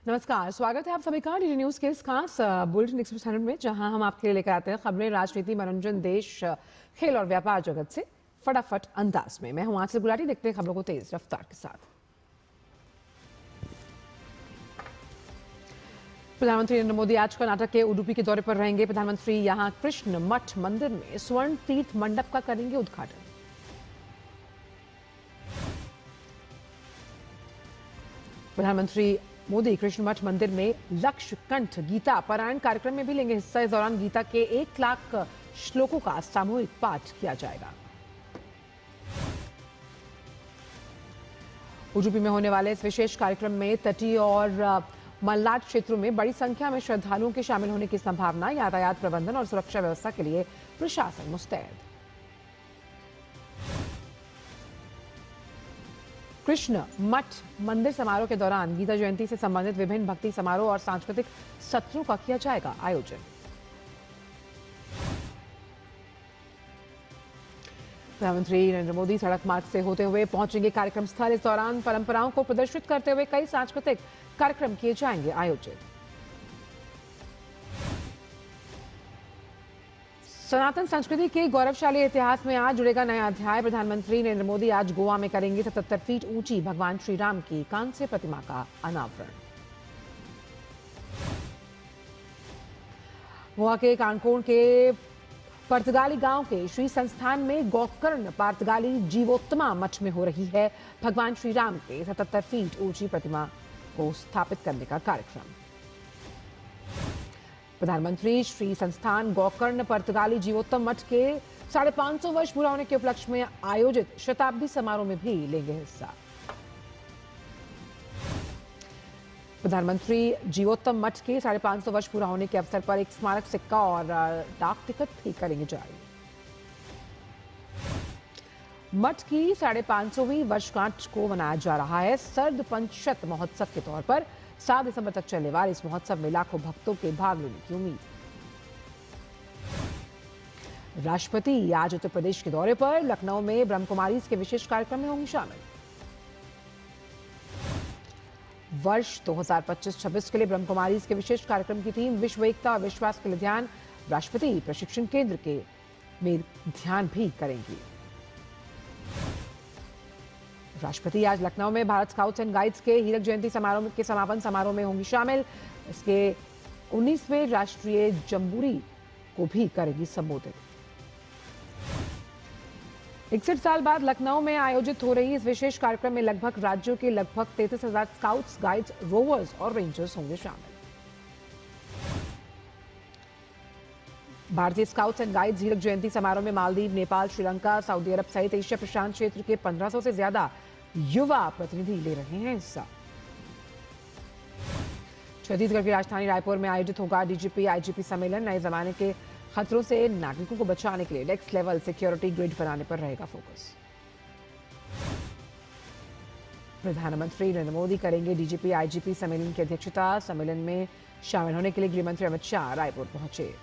नमस्कार, स्वागत है आप सभी का डीडी न्यूज के इस खास बुलेटिन एक्सप्रेस 100 में, जहां हम आपके लिए लेकर आते हैं खबरें राजनीति, मनोरंजन, देश, खेल और व्यापार जगत से फटाफट अंदाज में। मैं हूं आंचल गुलाटी। देखते हैं खबरों को तेज रफ्तार के साथ। प्रधानमंत्री नरेंद्र मोदी आज कर्नाटक के उडुपी के दौरे पर रहेंगे। प्रधानमंत्री यहां कृष्ण मठ मंदिर में स्वर्ण तीर्थ मंडप का करेंगे उद्घाटन। प्रधानमंत्री मोदी कृष्ण मठ मंदिर में लक्ष्य कंठ गीता पारायण कार्यक्रम में भी लेंगे हिस्सा। इस दौरान गीता के 1 लाख श्लोकों का सामूहिक पाठ किया जाएगा। उडुपी में होने वाले इस विशेष कार्यक्रम में तटीय और मलनाड क्षेत्रों में बड़ी संख्या में श्रद्धालुओं के शामिल होने की संभावना। यातायात प्रबंधन और सुरक्षा व्यवस्था के लिए प्रशासन मुस्तैद। कृष्ण मठ मंदिर समारोह के दौरान गीता जयंती से संबंधित विभिन्न भक्ति समारोह और सांस्कृतिक सत्रों का किया जाएगा आयोजन। प्रधानमंत्री नरेंद्र मोदी सड़क मार्ग से होते हुए पहुंचेंगे कार्यक्रम स्थल। इस दौरान परंपराओं को प्रदर्शित करते हुए कई सांस्कृतिक कार्यक्रम किए जाएंगे आयोजित। सनातन संस्कृति के गौरवशाली इतिहास में आज जुड़ेगा नया अध्याय। प्रधानमंत्री नरेंद्र मोदी आज गोवा में करेंगे 77 फीट ऊंची भगवान श्री राम की कांस्य प्रतिमा का अनावरण। गोवा के कानकोण के पर्तगाली गांव के श्री संस्थान में गोकर्ण पर्तगाली जीवोत्तमा मठ में हो रही है भगवान श्री राम के 77 फीट ऊंची प्रतिमा को स्थापित करने का कार्यक्रम। प्रधानमंत्री श्री संस्थान गोकर्ण पर्तगाली जीवोत्तम मठ के 550 वर्ष पूरा होने के उपलक्ष्य में आयोजित शताब्दी समारोह में भी लेंगे हिस्सा। प्रधानमंत्री जीवोत्तम मठ के 550 वर्ष पूरा होने के अवसर पर एक स्मारक सिक्का और डाक टिकट भी करेंगे जारी। मठ की 550वीं वर्षगांठ को मनाया जा रहा है सर्द पंचशत महोत्सव के तौर पर। 7 दिसंबर तक चलने वाले इस महोत्सव में लाखों भक्तों के भाग लेने की उम्मीद। राष्ट्रपति आज उत्तर प्रदेश के दौरे पर। लखनऊ में ब्रह्मकुमारीज के विशेष कार्यक्रम में होंगे शामिल। वर्ष 2025-26 के लिए ब्रह्मकुमारीज के विशेष कार्यक्रम की थीम विश्व एकता और विश्वास के लिए ध्यान। राष्ट्रपति प्रशिक्षण केंद्र के में ध्यान भी करेंगी। राष्ट्रपति आज लखनऊ में भारत स्काउट्स एंड गाइड्स के हीरक जयंती समारोह के समापन समारोह में होंगी शामिल। इसके 19वें राष्ट्रीय जम्बूरी को भी करेंगी संबोधित। 61 साल बाद लखनऊ में आयोजित हो रही इस विशेष कार्यक्रम में लगभग राज्यों के लगभग 33,000 स्काउट्स, गाइड्स, रोवर्स और रेंजर्स होंगे शामिल। भारतीय स्काउट्स एंड गाइड्स हीरक जयंती समारोह में मालदीव, नेपाल, श्रीलंका, सऊदी अरब सहित एशिया प्रशांत क्षेत्र के 1500 से ज्यादा युवा प्रतिनिधि ले रहे हैं हिस्सा। छत्तीसगढ़ की राजधानी रायपुर में आयोजित होगा डीजीपी आईजीपी सम्मेलन। नए जमाने के खतरों से नागरिकों को बचाने के लिए नेक्स्ट लेवल सिक्योरिटी ग्रिड बनाने पर रहेगा फोकस। प्रधानमंत्री नरेंद्र मोदी करेंगे डीजीपी आईजीपी सम्मेलन की अध्यक्षता। सम्मेलन में शामिल होने के लिए गृहमंत्री अमित शाह रायपुर पहुंचे।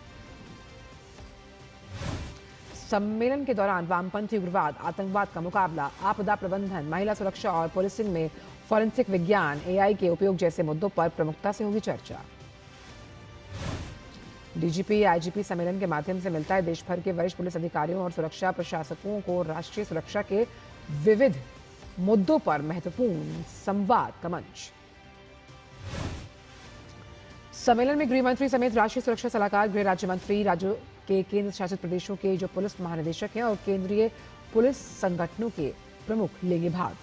सम्मेलन के दौरान वामपंथी उग्रवाद, आतंकवाद का मुकाबला, आपदा प्रबंधन, महिला सुरक्षा और पुलिसिंग में फॉरेंसिक विज्ञान, एआई के उपयोग जैसे मुद्दों पर प्रमुखता से होगी चर्चा। डीजीपी आईजीपी सम्मेलन के माध्यम से मिलता है देश भर के वरिष्ठ पुलिस अधिकारियों और सुरक्षा प्रशासकों को राष्ट्रीय सुरक्षा के विविध मुद्दों पर महत्वपूर्ण संवाद का मंच। सम्मेलन में गृहमंत्री समेत राष्ट्रीय सुरक्षा सलाहकार, गृह राज्य मंत्री, राज्यों के केंद्र शासित प्रदेशों के जो पुलिस महानिदेशक हैं और केंद्रीय पुलिस संगठनों के प्रमुख लेंगे भाग।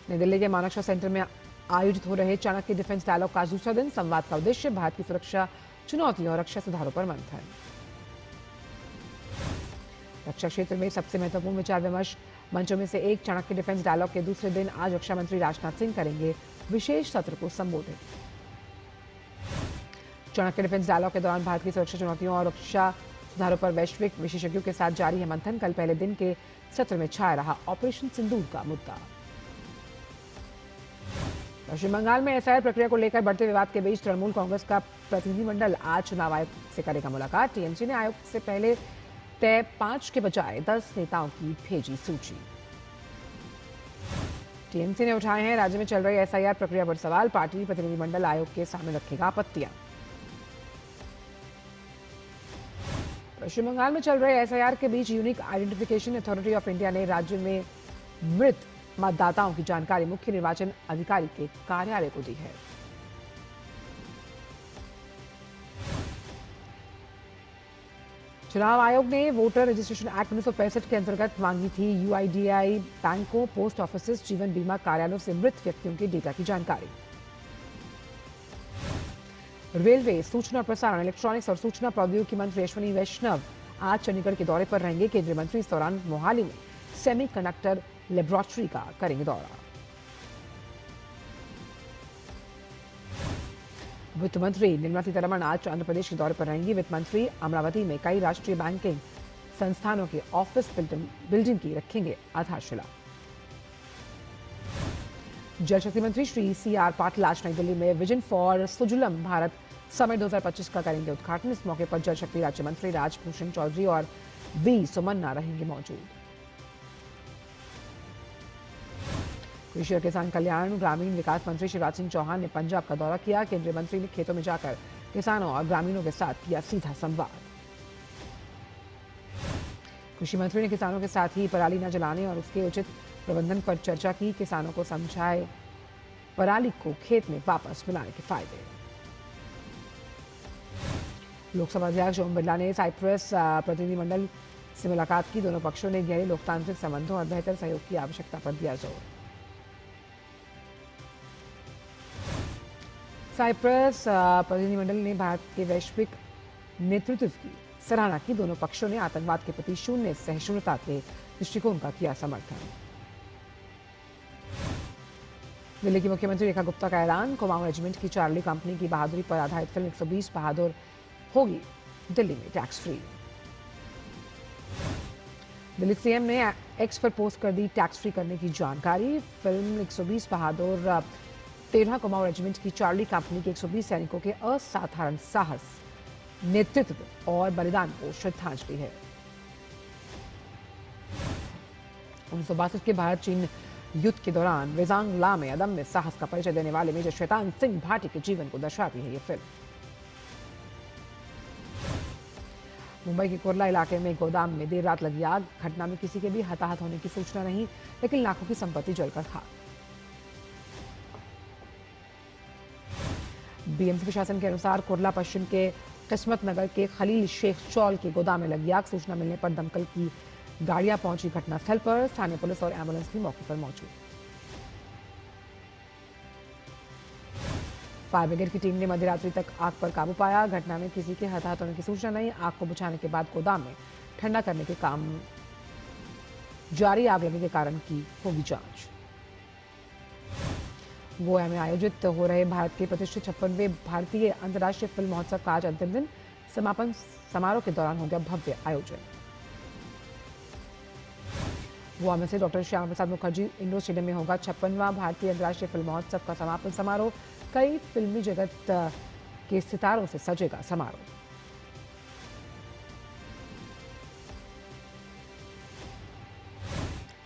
नई दिल्ली के मानेकशॉ सेंटर में आयोजित हो रहे चाणक्य डिफेंस डायलॉग का दूसरा दिन। संवाद का उद्देश्य भारत की सुरक्षा चुनौतियों और रक्षा सुधारों पर मंथन। रक्षा क्षेत्र में सबसे महत्वपूर्ण विचार विमर्श मंचों में से एक चाणक्य डिफेंस डायलॉग के दूसरे दिन आज रक्षा मंत्री राजनाथ सिंह करेंगे विशेष सत्र को संबोधित। चाणक्य डिफेंस डायलॉग के दौरान भारत की सुरक्षा चुनौतियों और रक्षा सुधारों पर वैश्विक विशेषज्ञों के साथ जारी है मंथन। कल पहले दिन के सत्र में छाया रहा ऑपरेशन सिंदूर का मुद्दा। पश्चिम बंगाल में एसआईआर प्रक्रिया को लेकर बढ़ते विवाद के बीच तृणमूल कांग्रेस का प्रतिनिधिमंडल आज चुनाव आयोग से करेगा मुलाकात। टीएमसी ने आयोग से पहले तय 5 के बजाय 10 नेताओं की भेजी सूची। टीएमसी ने उठाए हैं राज्य में चल रही एसआईआर प्रक्रिया पर सवाल। पार्टी प्रतिनिधिमंडल आयोग के सामने रखेगा आपत्तियां। पश्चिम बंगाल में चल रहे एसआईआर के बीच unique identification authority of India ने राज्य में मृत मतदाताओं की जानकारी मुख्य निर्वाचन अधिकारी के कार्यालय को दी है। चुनाव आयोग ने वोटर रजिस्ट्रेशन एक्ट 1965 के अंतर्गत मांगी थी यूआईडीआई बैंकों, पोस्ट ऑफिस, जीवन बीमा कार्यालयों से मृत व्यक्तियों के डेटा की जानकारी। रेलवे, सूचना प्रसारण, इलेक्ट्रॉनिक्स और सूचना प्रौद्योगिकी मंत्री अश्विनी वैष्णव आज चंडीगढ़ के दौरे पर रहेंगे। केंद्रीय मंत्री इस दौरान मोहाली में सेमीकंडक्टर लेबोरेटरी का करेंगे दौरा। वित्त मंत्री निर्मला सीतारमण आज आंध्र प्रदेश के दौरे पर रहेंगी। वित्त मंत्री अमरावती में कई राष्ट्रीय बैंकिंग संस्थानों के ऑफिस बिल्डिंग की रखेंगे आधारशिला। जल शक्ति मंत्री श्री सीआर पाटिल आज नई दिल्ली में vision for Sujalam Bharat summit 2025 का करेंगे उद्घाटन। इस मौके पर जल शक्ति राज्य मंत्री राजभूषण चौधरी और वी सुमन्ना रहेंगे मौजूद। कृषि और किसान कल्याण ग्रामीण विकास मंत्री शिवराज सिंह चौहान ने पंजाब का दौरा किया। केंद्रीय मंत्री ने खेतों में जाकर किसानों और ग्रामीणों के साथ किया सीधा संवाद। कृषि मंत्री ने किसानों के साथ ही पराली न जलाने और उसके उचित प्रबंधन पर चर्चा की। किसानों को समझाए पराली को खेत में वापस बुलाने के फायदे। लोकसभा अध्यक्ष ओम बिरला ने साइप्रस प्रतिनिधिमंडल से मुलाकात की। दोनों पक्षों ने गहरे लोकतांत्रिक संबंधों और बेहतर सहयोग की आवश्यकता पर दिया जोर। साइप्रस प्रतिनिधिमंडल ने भारत के वैश्विक नेतृत्व की सराहना की। दोनों पक्षों ने आतंकवाद के प्रति शून्य सहिष्णुता के दृष्टिकोण का किया समर्थन। दिल्ली की मुख्यमंत्री रेखा गुप्ता का ऐलान। कुमाऊं रेजिमेंट की चार्ली कंपनी की बहादुरी पर आधारित फिल्म 120 बहादुर होगी दिल्ली में टैक्स फ्री। दिल्ली सीएम ने एक्स पर पोस्ट कर दी टैक्स फ्री करने की जानकारी। फिल्म 120 बहादुर 13 कुमाऊं रेजिमेंट की चार्ली कंपनी के 120 सैनिकों के असाधारण साहस, नेतृत्व और बलिदान को श्रद्धांजलि है। 1962 के भारत चीन युद्ध के दौरान वेजांग ला में अदम्य साहस का परिचय देने वाले मेजर शैतान सिंह भाटी के जीवन को दर्शाती है ये फिल्म। मुंबई के कुर्ला इलाके में गोदाम में देर रात लगी आग। घटना में किसी के भी हताहत होने की सूचना नहीं, लेकिन लाखों की संपत्ति जलकर खाक। बीएमसी प्रशासन के अनुसार कुर्ला पश्चिम के किस्मत नगर के खलील शेख चौल के गोदाम में लगी आग। सूचना मिलने पर दमकल की गाड़ियां पहुंची घटनास्थल पर। स्थानीय पुलिस और एम्बुलेंस भी मौके पर मौजूद। फायर ब्रिगेड की टीम ने मध्यरात्रि तक आग पर काबू पाया। घटना में किसी के हताहत होने की सूचना नहीं। आग को बुझाने के बाद गोदाम में ठंडा करने के काम जारी। आग लगने के कारण की होगी जांच। गोवा में आयोजित हो रहे भारत के प्रतिष्ठित 56वें भारतीय अंतर्राष्ट्रीय फिल्म महोत्सव का आज अंतिम दिन। समापन समारोह के दौरान हो गया भव्य आयोजन। गोवा में से doctor Shyama Prasad Mukherjee indoor stadium में होगा 56वां भारतीय अंतर्राष्ट्रीय फिल्म महोत्सव का समापन समारोह। कई फिल्मी जगत के सितारों से सजेगा समारोह।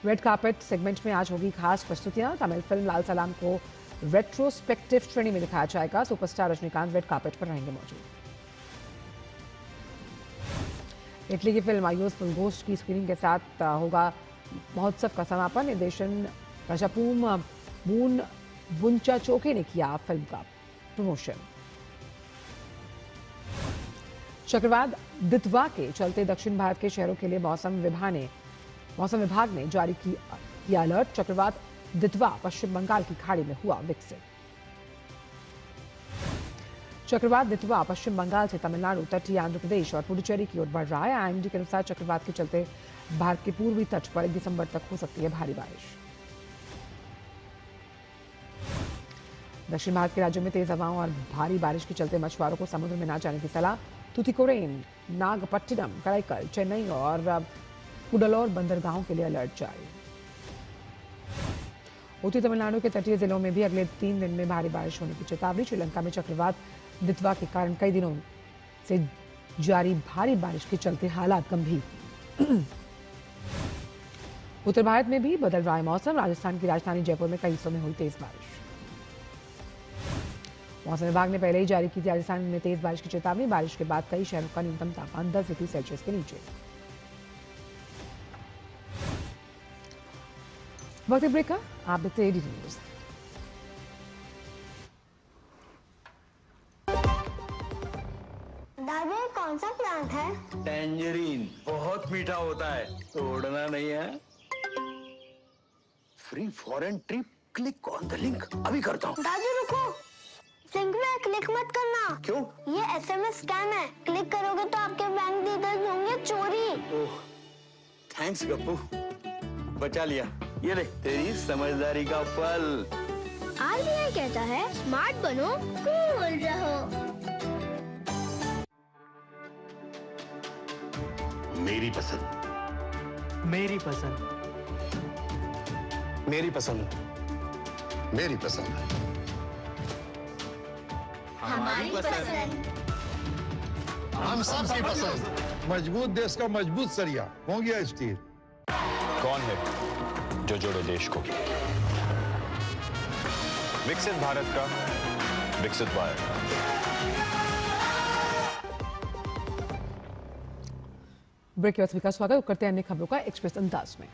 रेड कार्पेट सेगमेंट में आज होगी खास प्रस्तुतियां। तमिल फिल्म लाल सलाम को रेट्रोस्पेक्टिव श्रेणी में दिखाया जाएगा। सुपरस्टार रजनीकांत रेड कार्पेट पर रहेंगे मौजूद। इटली की फिल्म आयुष फुलगोस्ट की स्क्रीनिंग के साथ होगा महोत्सव का समापन। निर्देशन राजापूम बून बुंचा चोके ने किया फिल्म का प्रमोशन। चक्रवात दितवा के चलते दक्षिण भारत के शहरों के लिए मौसम विभाग ने जारी किया अलर्ट। चक्रवात दितवा पश्चिम बंगाल की खाड़ी में हुआ विकसित। चक्रवात दितवा पश्चिम बंगाल से तमिलनाडु, तटीय आंध्र प्रदेश और पुडुचेरी की ओर बढ़ रहा है। आईएमडी के अनुसार चक्रवात के चलते भारत के पूर्वी तट पर 1 दिसंबर तक हो सकती है भारी बारिश। दक्षिण भारत के राज्यों में तेज हवाओं और भारी बारिश के चलते मछुआरों को समुद्र में न जाने की सलाह। तुतिकोरेन, नागपट्टिनम, कराईकल, चेन्नई और कुडलोर बंदरगाहों के लिए अलर्ट जारी। उत्तरी तमिलनाडु के तटीय जिलों में भी अगले 3 दिन में भारी बारिश होने की चेतावनी। श्रीलंका में चक्रवात दितवा के कारण कई दिनों से जारी भारी बारिश के चलते हालात गंभीर। उत्तर भारत में भी बदल रहा है मौसम। राजस्थान की राजधानी जयपुर में कई हिस्सों में हुई तेज बारिश। मौसम विभाग ने पहले ही जारी की थी राजस्थान में तेज बारिश की चेतावनी। बारिश के बाद कई शहरों का न्यूनतम तापमान 10 डिग्री सेल्सियस के नीचे। वक्त ब्रेक का, आप देखते हैं एडीटी न्यूज। दादा ये कौन सा प्लांट है? टेंजरीन, बहुत मीठा होता है, तोड़ना नहीं है। Free foreign trip, click on the link. अभी करता हूँ। दादू रुको, लिंक में क्लिक मत करना। क्यों? ये एसएमएस स्कैम है, क्लिक करोगे तो आपके बैंक डिटेल्स होंगे चोरी। ओह, थैंक्स गप्पू, बचा लिया। ये ले तेरी समझदारी का फल। आरबीआई कहता है स्मार्ट बनो, कूल रहो। मेरी पसंद, मेरी पसंद, मेरी पसंद, मेरी पसंद, हमारी पसंद। हम सबकी पसंद। मजबूत देश का मजबूत सरिया हो गया स्टील। कौन है जो जोड़े देश को? विकसित भारत का विकसित भारत। ब्रेक के बाद सभी का स्वागत करते हैं अन्य खबरों का एक्सप्रेस अंदाज में।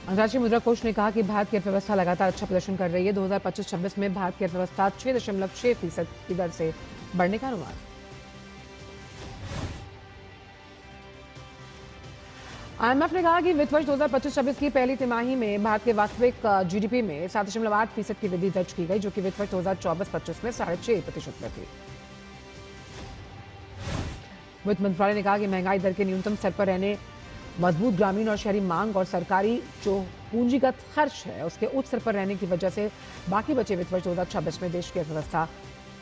अंतर्राष्ट्रीय मुद्रा कोष ने कहा कि भारत की अर्थव्यवस्था लगातार अच्छा प्रदर्शन कर रही है। 2025-26 में भारत की अर्थव्यवस्था 6.6% की दर से बढ़ने का अनुमान। आईएमएफ ने कहा कि वित्त वर्ष 2025-26 की पहली तिमाही में भारत के वास्तविक जीडीपी में 7.8% की वृद्धि दर्ज की गई, जो कि वित्त वर्ष 2024-25 में 6.5% में थी। वित्त मंत्रालय ने कहा कि महंगाई दर के न्यूनतम स्तर पर रहने, मजबूत ग्रामीण और शहरी मांग और सरकारी जो पूंजीगत खर्च है उसके उच्च स्तर पर रहने की वजह से बाकी बचे वित्त वर्ष 2026 में देश की अर्थव्यवस्था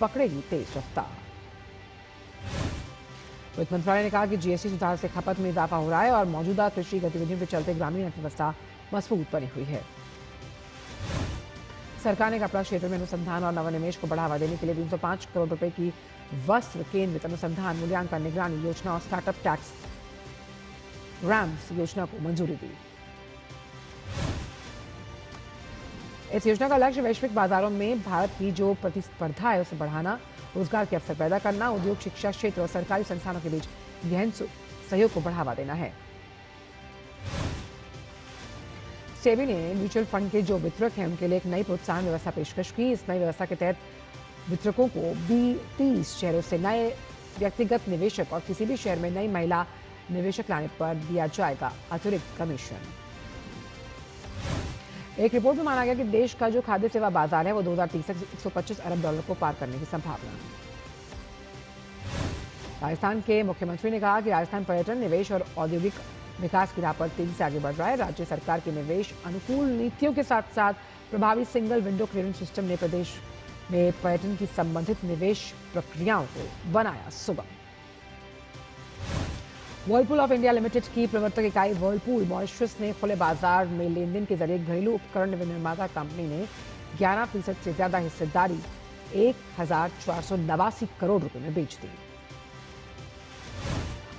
पकड़ेगी तेज रफ्तार। वित्त मंत्रालय ने कहा कि जीएसटी सुधार से खपत में इजाफा हो रहा है और मौजूदा कृषि गतिविधियों के चलते ग्रामीण अर्थव्यवस्था मजबूत बनी हुई है। सरकार ने कपड़ा क्षेत्र में अनुसंधान और नवनिवेश को बढ़ावा देने के लिए 305 करोड़ रुपए की वस्त्र केंद्रित अनुसंधान, मूल्यांकन, निगरानी योजना और स्टार्टअप टैक्स रैम्स योजना को मंजूरी दी। इस योजना का लक्ष्य वैश्विक बाजारों में भारत की जो प्रतिस्पर्धा है उसे बढ़ाना, रोजगार के अवसर पैदा करना, उद्योग, शिक्षा क्षेत्र और सरकारी संस्थानों के बीच गहन सहयोग को बढ़ावा देना है। सेबी ने म्यूचुअल फंड के जो वितरक हैं उनके लिए एक नई प्रोत्साहन व्यवस्था पेशकश की। इस नई व्यवस्था के तहत वितरकों को 30 शहरों से नए व्यक्तिगत निवेशक और किसी भी शहर में नई महिला निवेशक लाने पर दिया जाएगा अतिरिक्त कमीशन। एक रिपोर्ट में माना गया कि देश का जो खाद्य सेवा बाजार है वो 2030 तक $125 अरब को पार करने की संभावना। राजस्थान के मुख्यमंत्री ने कहा कि राजस्थान पर्यटन, निवेश और औद्योगिक विकास की राह पर तेजी से आगे बढ़ रहा है। राज्य सरकार की निवेश अनुकूल नीतियों के साथ साथ प्रभावी सिंगल विंडो क्लियरेंस सिस्टम ने प्रदेश में पर्यटन की संबंधित निवेश प्रक्रियाओं को बनाया सुगम। वर्लपूल ऑफ इंडिया लिमिटेड की प्रवर्तक इकाई वर्लपूल मॉरिशस ने खुले बाजार में लेन देन के जरिए घरेलू उपकरण विनिर्माता कंपनी ने 11% से ज्यादा हिस्सेदारी 1489 करोड़ रुपए में बेच दी।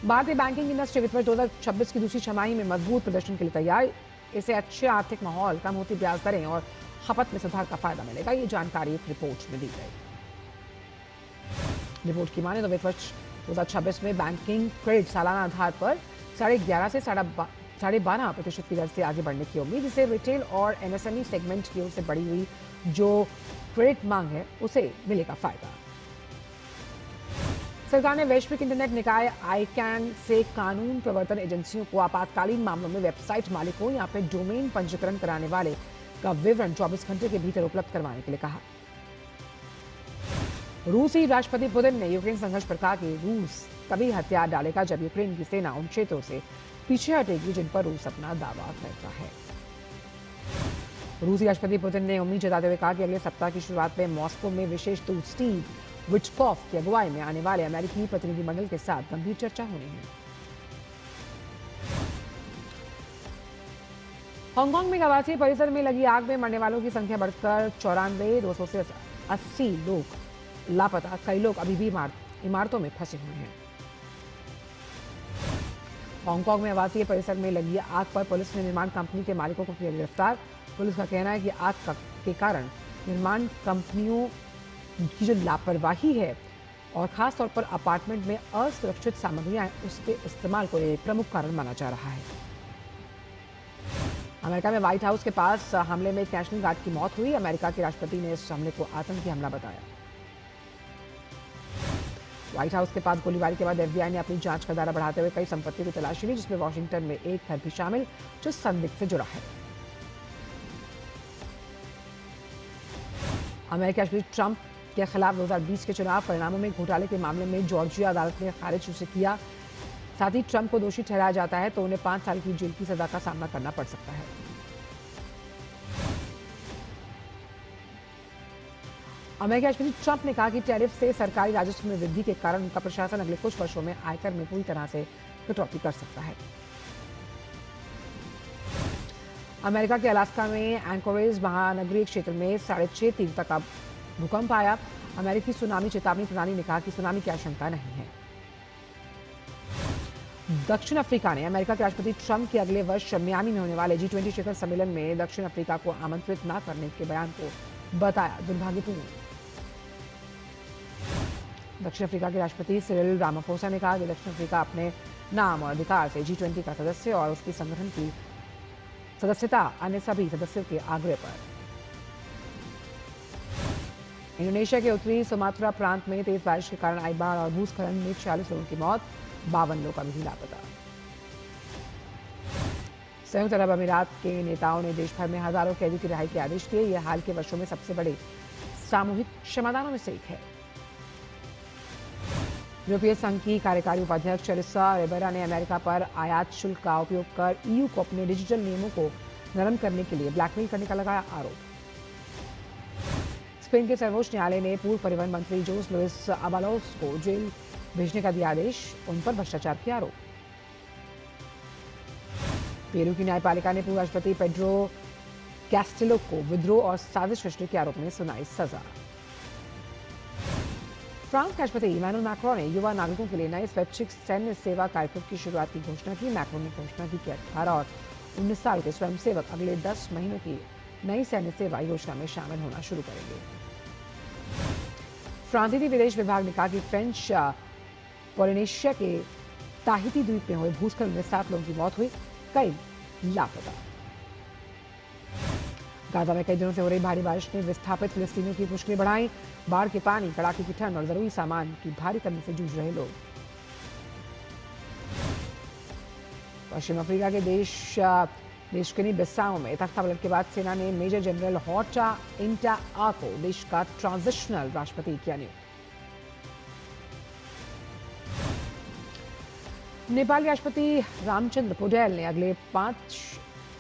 भारतीय बैंकिंग इंडस्ट्री वित्त वर्ष 2026 की दूसरी छमाही में मजबूत प्रदर्शन के लिए तैयार। इसे अच्छे आर्थिक माहौल, कम होती ब्याज दरें और खपत में सुधार का फायदा मिलेगा। ये जानकारी एक रिपोर्ट में दी गई। रिपोर्ट की माने तो वित्त वर्ष 2026 में बैंकिंग क्रेडिट सालाना आधार पर 11.5 से 12.5% की दर से आगे बढ़ने की उम्मीद। जिसे रिटेल और एमएसएमई सेगमेंट की ओर से बढ़ी हुई जो क्रेडिट मांग है उसे मिलेगा फायदा। सरकार ने वैश्विक इंटरनेट निकाय आईकैन से कानून प्रवर्तन एजेंसियों को आपातकालीन मामलों में वेबसाइट मालिकों या फिर डोमेन पंजीकरण कराने वाले का विवरण 24 घंटे के भीतर उपलब्ध करवाने के लिए कहा। रूसी राष्ट्रपति पुतिन ने यूक्रेन संघर्ष पर कहा कि रूस तभी हथियार डालेगा जब यूक्रेन की सेना उन क्षेत्रों से पीछे हटेगी जिन पर रूस अपना दावा करता है। रूसी राष्ट्रपति पुतिन ने उम्मीद जताते हुए कहा कि अगले सप्ताह की शुरुआत में मॉस्को में विशेष दूत स्टीव विटकॉफ की अगुवाई में आने वाले अमेरिकी प्रतिनिधिमंडल के साथ गंभीर चर्चा होनी है। हांगकांग में एक आवासीय परिसर में लगी आग में मरने वालों की संख्या बढ़कर 94, 200 से 80 लोग लापता। कई लोग अभी भी इमारतों में फंसे हुए हैं। हांगकांग में आवासीय परिसर में लगी आग पर पुलिस ने निर्माण कंपनी के मालिकों को किया गिरफ्तार। पुलिस का कहना है कि आग के कारण निर्माण कंपनियों की जो लापरवाही है और खास तौर पर अपार्टमेंट में असुरक्षित सामग्रियां हैं, उसके इस्तेमाल को एक प्रमुख कारण माना जा रहा है। अमेरिका में व्हाइट हाउस के पास हमले में एक नेशनल गार्ड की मौत हुई। अमेरिका के राष्ट्रपति ने इस हमले को आतंकी हमला बताया। व्हाइट हाउस के पास गोलीबारी के बाद FBI ने अपनी जांच का दायरा बढ़ाते हुए कई संपत्तियों की तलाशी ली, जिसमें वॉशिंगटन में एक घर भी शामिल जो संदिग्ध से जुड़ा है। अमेरिकी राष्ट्रपति ट्रंप के खिलाफ 2020 के चुनाव परिणामों में घोटाले के मामले में जॉर्जिया अदालत ने खारिज उसे किया। साथ ही ट्रंप को दोषी ठहराया जाता है तो उन्हें 5 साल की जेल की सजा का सामना करना पड़ सकता है। अमेरिकी राष्ट्रपति ट्रंप ने कहा कि टैरिफ से सरकारी राजस्व में वृद्धि के कारण उनका प्रशासन अगले कुछ वर्षों में आयकर में पूरी तरह से कटौती कर सकता है। अमेरिका के अलास्का में एंकोरेज महानगरीय क्षेत्र में 6.5 तीव्रता का भूकंप आया। अमेरिकी सुनामी चेतावनी प्रणाली ने कहा कि सुनामी की आशंका नहीं है। दक्षिण अफ्रीका ने अमेरिका के राष्ट्रपति ट्रंप के अगले वर्ष मियामी में होने वाले G20 शिखर सम्मेलन में दक्षिण अफ्रीका को आमंत्रित न करने के बयान को बताया दुर्भाग्यपूर्ण। दक्षिण अफ्रीका के राष्ट्रपति सिरिल रामाफोसा ने कहा कि दक्षिण अफ्रीका अपने नाम और अधिकार से G20 का सदस्य और उसकी संगठन की सदस्यता अन्य सभी सदस्यों के आग्रह पर। इंडोनेशिया के उत्तरी सुमात्रा प्रांत में तेज बारिश के कारण आई बाढ़ और भूस्खलन में 46 लोगों की मौत, 52 लोग अभी भी लापता। संयुक्त अरब अमीरात के नेताओं ने देश भर में हजारों कैदियों की रिहाई के आदेश दिए। यह हाल के वर्षों में सबसे बड़े सामूहिक क्षमादानों में से एक है। यूरोपीय संघ की कार्यकारी उपाध्यक्ष एलिसा रिबेरा ने अमेरिका पर आयात शुल्क का उपयोग कर EU को अपने डिजिटल नियमों को नरम करने के लिए ब्लैकमेल करने का लगाया आरोप। स्पेन के सर्वोच्च न्यायालय ने पूर्व परिवहन मंत्री जोस लुइस अबालोस को जेल भेजने का दिया आदेश, उन पर भ्रष्टाचार के आरोप। पेरू की न्यायपालिका ने पूर्व राष्ट्रपति पेड्रो कैस्टिलो को विद्रोह और साजिश रचने के आरोप में सुनाई सजा। फ्रांस के राष्ट्रपति इमैनुअल मैक्रोन ने युवा नागरिकों के लिए नए स्वैच्छिक सैन्य सेवा कार्यक्रम की शुरुआत की घोषणा की। मैक्रोन ने घोषणा की कि 18 और 19 साल के स्वयंसेवक अगले 10 महीनों की नई सैन्य सेवा योजना में शामिल होना शुरू करेंगे। फ्रांसीसी विदेश विभाग ने कहा कि फ्रेंच पोलिनेशिया के ताहिती द्वीप में हुए भूस्खलन में 7 लोगों की मौत हुई, कई लापता। गाजा में कई दिनों से हो रही भारी बारिश ने विस्थापित फिलिस्तीनियों की मुश्किलें बढ़ाई। बाढ़ के पानी, कड़ाके की ठंड और जरूरी सामान की भारी कमी से जूझ रहे लोग। पश्चिम अफ्रीका के देश गिनी बिसाओ में तख्तापलट के बाद सेना ने मेजर जनरल हॉटा इंटा आ को देश का ट्रांजिशनल राष्ट्रपति किया नियुक्त। नेपाल के राष्ट्रपति रामचंद्र पौडेल ने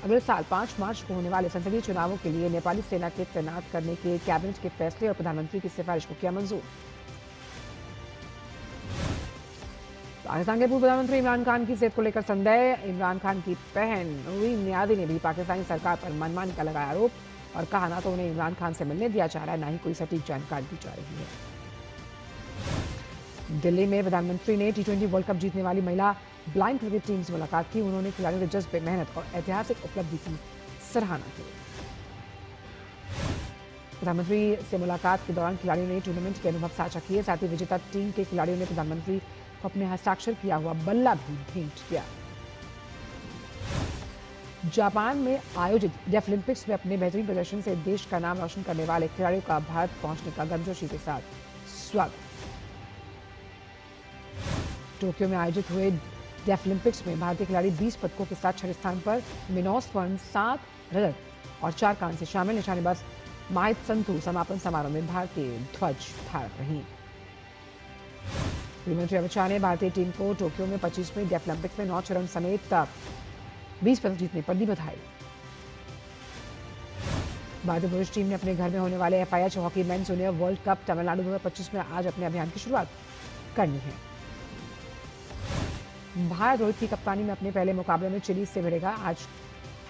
अगले साल 5 मार्च को होने वाले संसदीय चुनावों के लिए नेपाली सेना के तैनात करने के कैबिनेट के फैसले और प्रधानमंत्री की सिफारिश को किया मंजूर। पाकिस्तान के पूर्व प्रधानमंत्री इमरान खान की सेहत को लेकर संदेह। इमरान खान की बहन नूरी नियाज़ी ने भी पाकिस्तानी सरकार पर मनमानी का लगाया आरोप और कहा ना तो उन्हें इमरान खान से मिलने दिया जा रहा है, ना ही कोई सटीक जानकारी दी जा रही है। दिल्ली में प्रधानमंत्री ने T20 वर्ल्ड कप जीतने वाली महिला ब्लाइंड क्रिकेट टीम से मुलाकात की। उन्होंने खिलाड़ियों के जज्बे, मेहनत और ऐतिहासिक उपलब्धि की सराहना की। प्रधानमंत्री से मुलाकात के दौरान खिलाड़ियों ने टूर्नामेंट के अनुभव साझा किए। साथ ही विजेता टीम के खिलाड़ियों ने प्रधानमंत्री को अपने हस्ताक्षर किया हुआ बल्ला भी भेंट किया। जापान में आयोजित डेफलिम्पिक्स में अपने बेहतरीन प्रदर्शन से देश का नाम रोशन करने वाले खिलाड़ियों का भारत पहुंचने का गर्मजोशी के साथ स्वागत। टोक्यो में आयोजित हुए डेफलिम्पिक्स में भारतीय खिलाड़ी 20 पदकों के साथ 6 स्थान पर, में 9 स्वर्ण, 7 रजत और 4 कांस्य शामिल। निशानेबाज माहित संतु समापन समारोह में भारतीय ध्वज धारक रही। गृहमंत्री अमित शाह ने भारतीय टीम को टोक्यो में 25वें डेफलिम्पिक्स में 9 स्वर्ण समेत 20 पदक जीतने पर दी बधाई। भारतीय पुरुष टीम ने अपने घर में होने वाले FIH hockey mains junior world cup Tamil Nadu 2025 में आज अपने अभियान की शुरुआत करनी है। भारत रोहित की कप्तानी में अपने पहले मुकाबले में चिली से भिड़ेगा। आज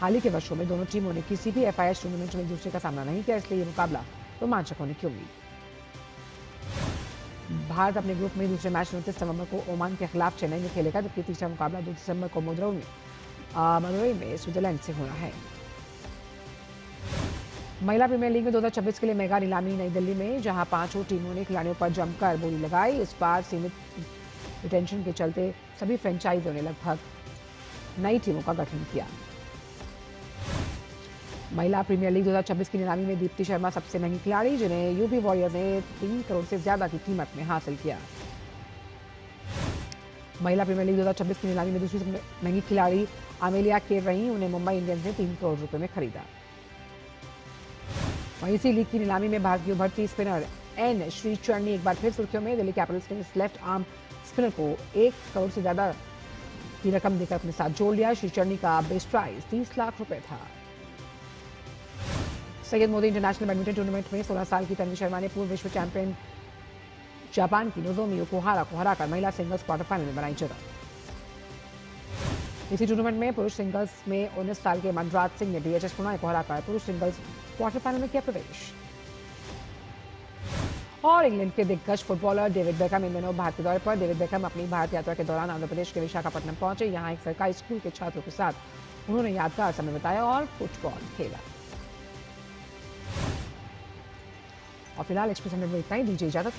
हाल ही के वर्षों में दोनों टीमों ने किसी भी FIH टूर्नामेंट में एक दूसरे का सामना नहीं किया, इसलिए ये मुकाबला रोमांचक होने की उम्मीद। भारत अपने ग्रुप में दूसरे मैच 29 नवंबर को ओमान के खिलाफ चेन्नई में खेलेगा, जबकि तीसरा मुकाबला 2 दिसंबर को मदुरई में स्विट्जरलैंड से होना है। महिला प्रीमियर लीग में 2026 के लिए मेगा नीलामी नई दिल्ली में, जहां पांचों टीमों ने खिलाड़ियों पर जमकर बोली लगाई। इस बार सीमित रिटेंशन के चलते सभी फ्रेंचाइजियों ने लगभग नई टीमों का गठन किया। महिला प्रीमियर लीग 2026 की नीलामी में दीप्ति शर्मा सबसे महंगी खिलाड़ी, जिन्हें यूपी वॉरियर्स ने 3 करोड़ से ज्यादा की कीमत में हासिल किया। महिला प्रीमियर लीग 2026 की नीलामी में दूसरी सबसे महंगी खिलाड़ी अमेलिया केर रही, उन्हें मुंबई इंडियंस ने 3 करोड़ रुपए में खरीदा। वहीं इसी लीग की नीलामी में भारत की उभरती स्पिनर एन श्रीचरणी एक बार फिर सुर्खियों में। दिल्ली कैपिटल्स ने इस लेफ्ट आर्म स्पिनर को 1 करोड़ से ज्यादा की रकम देकर अपने साथ जोड़ लिया। श्रीचरणी का बेस प्राइस 30 लाख रुपए था। Syed Modi international badminton tournament में 16 साल की तन्वी शर्मा ने पूर्व विश्व चैंपियन जापान की नोजोमी ओकुहारा को हराकर महिला सिंगल्स क्वार्टर फाइनल में बनाई जगह। इसी टूर्नामेंट में पुरुष सिंगल्स में 19 साल के मनराज सिंह ने बीएचएस प्रणय को हराकर पुरुष सिंगल्स क्वार्टर फाइनल में किया प्रवेश। और इंग्लैंड के दिग्गज फुटबॉलर डेविड बेकहम इन दिनों भारत के दौरे पर। डेविड बेकहम अपनी भारत यात्रा के दौरान आंध्र प्रदेश के विशाखापट्टनम पहुंचे। यहां एक सरकारी स्कूल के छात्रों के साथ उन्होंने यादगार समय बिताया और फुटबॉल खेला। और फिलहाल एक्सप्रेस में इतना ही, दीजिए इजाजत।